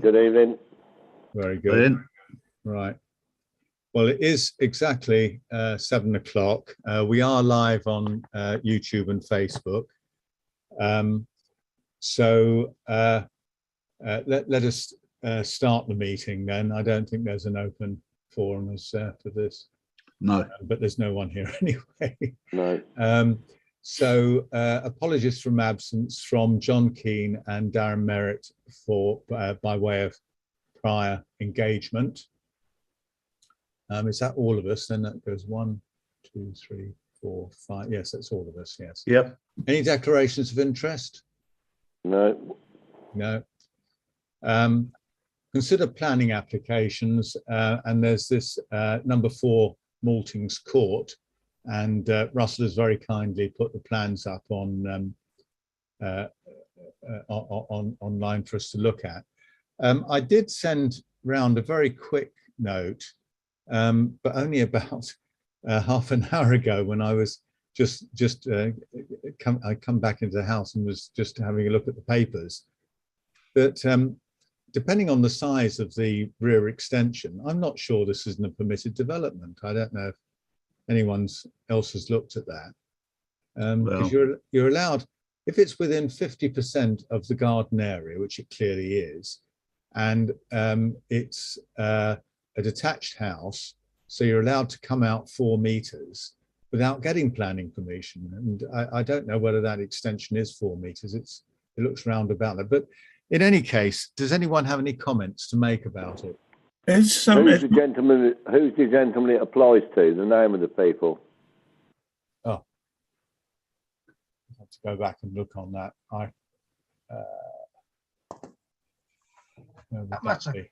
Good evening. Very good. Right. Well, it is exactly 7 o'clock. We are live on YouTube and Facebook. Let us start the meeting then. I don't think there's an open forum for this. No. But there's no one here anyway. No. Apologies from absence from John Keane and Darren Merritt for by way of prior engagement. Is that all of us? Then that goes 1, 2, 3, 4, 5. Yes, that's all of us. Yes. Yep. Any declarations of interest? No. No. Consider planning applications, and there's this number 4 Maltings Court, and Russell has very kindly put the plans up on online for us to look at. I did send round a very quick note, but only about half an hour ago, when I was I come back into the house and was just having a look at the papers, that depending on the size of the rear extension, I'm not sure this isn't a permitted development. I don't know if anyone else has looked at that. Because you're allowed, if it's within 50% of the garden area, which it clearly is, and it's a detached house, so you're allowed to come out 4 meters without getting planning permission. And I don't know whether that extension is 4 meters. It looks round about that. But in any case, does anyone have any comments to make about it? Who's the gentleman it applies to? The name of the people? Oh, I have to go back and look on that. Where would that be?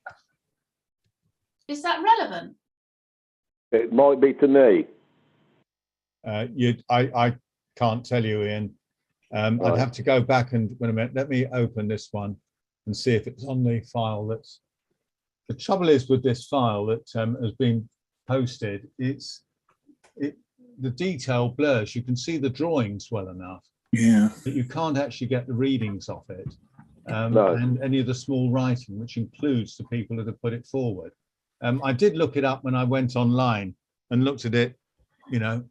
Is that relevant? It might be to me. I can't tell you, Ian. Right. I'd have to go back and wait a minute. Let me open this one and see if it's on the file. That's the trouble is with this file that has been posted. The detail blurs. You can see the drawings well enough. Yeah. But you can't actually get the readings off it, No. and any of the small writing, which includes the people that have put it forward. I did look it up when I went online and looked at it,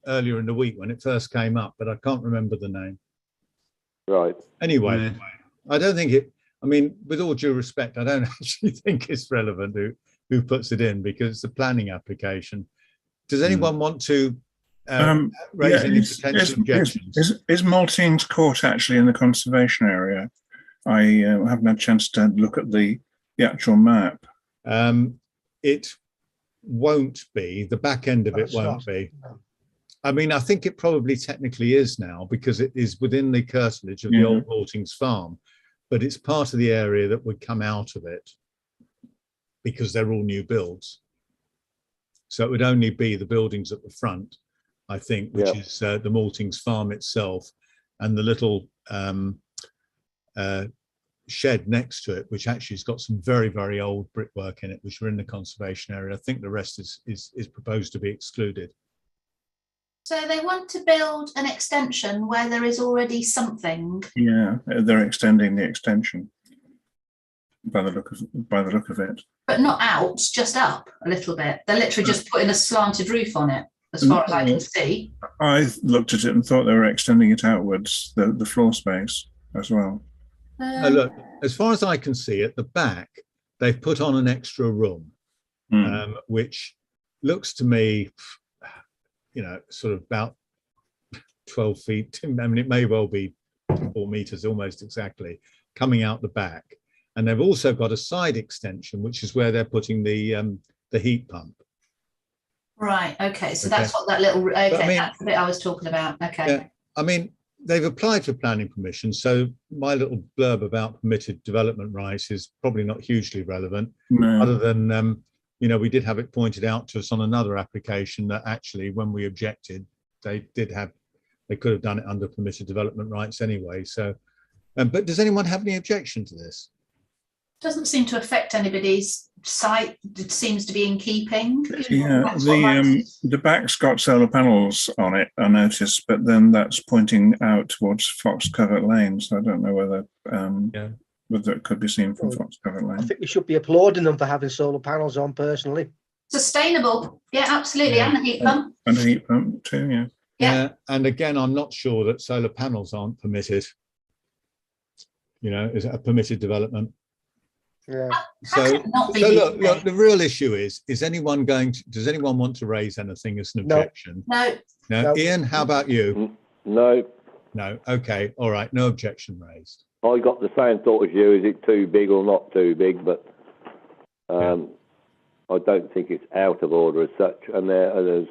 earlier in the week when it first came up, but I can't remember the name. Right. Anyway, Yeah. I don't think it, with all due respect, I don't actually think it's relevant who puts it in, because it's a planning application. Does anyone want to raise any potential objections? Is Maltings Court actually in the conservation area? I haven't had a chance to look at the actual map. It won't be. The back end of it won't be. I think it probably technically is now, because it is within the curtilage of the old Maltings farm, but it's part of the area that would come out of it because they're all new builds. So it would only be the buildings at the front, I think, which is the Maltings farm itself, and the little shed next to it, which actually has got some very, very old brickwork in it, which are in the conservation area. I think the rest is proposed to be excluded. So they want to build an extension where there is already something. Yeah, they're extending the extension by the look of it. But not out, just up a little bit. They're literally just putting a slanted roof on it, as far as I can see. I looked at it and thought they were extending it outwards, the floor space as well. Look, as far as I can see, at the back, they've put on an extra room, which looks to me, sort of about 12 feet. It may well be 4 meters almost exactly, coming out the back. And they've also got a side extension, which is where they're putting the heat pump. Right. Okay. So that's what that little. Okay, that's the bit I was talking about. Okay. Yeah, they've applied for planning permission, so my little blurb about permitted development rights is probably not hugely relevant, other than we did have it pointed out to us on another application that actually, when we objected, they could have done it under permitted development rights anyway. So, but does anyone have any objection to this? Doesn't seem to affect anybody's site. It seems to be in keeping. Yeah, the back's got solar panels on it, I noticed, but then that's pointing out towards Fox Covert Lane. So I don't know whether that could be seen from Well, Foxcovert I Lane. think we should be applauding them for having solar panels on personally. Sustainable, yeah, absolutely, Yeah. and the heat pump. And a heat pump too, yeah. Yeah. And again, I'm not sure that solar panels aren't permitted. You know, is it a permitted development? Yeah. How So, can it not be so the look, UK? the real issue is anyone going to, does anyone want to raise anything as an No. objection? No, No. No. Ian, how about you? No, No. Okay. All right. No objection raised. I got the same thought as you. Is it too big or not too big? But I don't think it's out of order as such. And there, as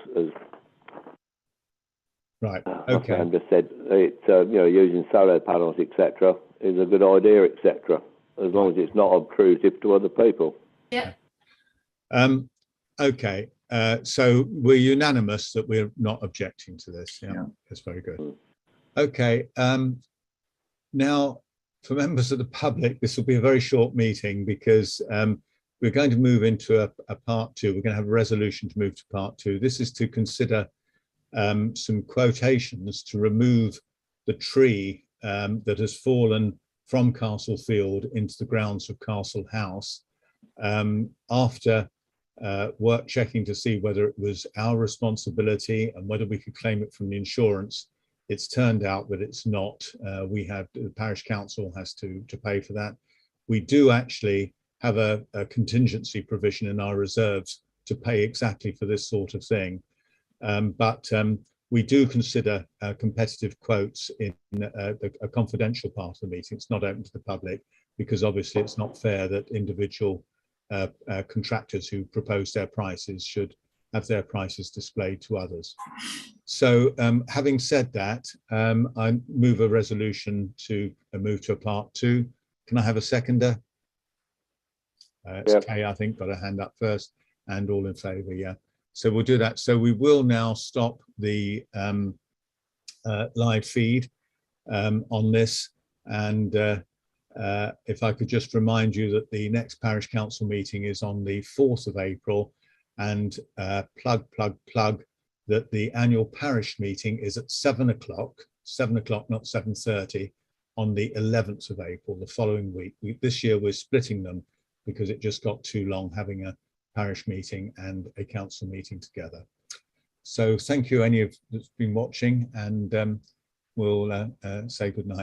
Right. my Okay. friend just said, it using solar panels, etc., is a good idea, etc. As long as it's not obtrusive to other people. yeah, Okay. So we're unanimous that we're not objecting to this. Yeah. Yeah. That's very good. Mm. Okay. Now, for members of the public, this will be a very short meeting because we're going to move into a part two. We're going to have a resolution to move to part two. This is to consider some quotations to remove the tree that has fallen from Castle Field into the grounds of Castle House after work checking to see whether it was our responsibility and whether we could claim it from the insurance. It's turned out that it's not. The Parish Council has to pay for that. We do actually have a contingency provision in our reserves to pay exactly for this sort of thing. But we do consider competitive quotes in a confidential part of the meeting. It's not open to the public because obviously it's not fair that individual contractors who propose their prices should have their prices displayed to others. So having said that, I move a resolution to move to a part two. Can I have a seconder? It's Yep. Kay, I think, got a hand up first, and all in favour, yeah. So we'll do that. So we will now stop the live feed on this. And if I could just remind you that the next Parish Council meeting is on the 4th of April, and plug that the annual parish meeting is at 7 o'clock, not 7:30, on the 11th of April, the following week. This year we're splitting them because it just got too long having a parish meeting and a council meeting together. So thank you, any of that's been watching, and we'll say good night.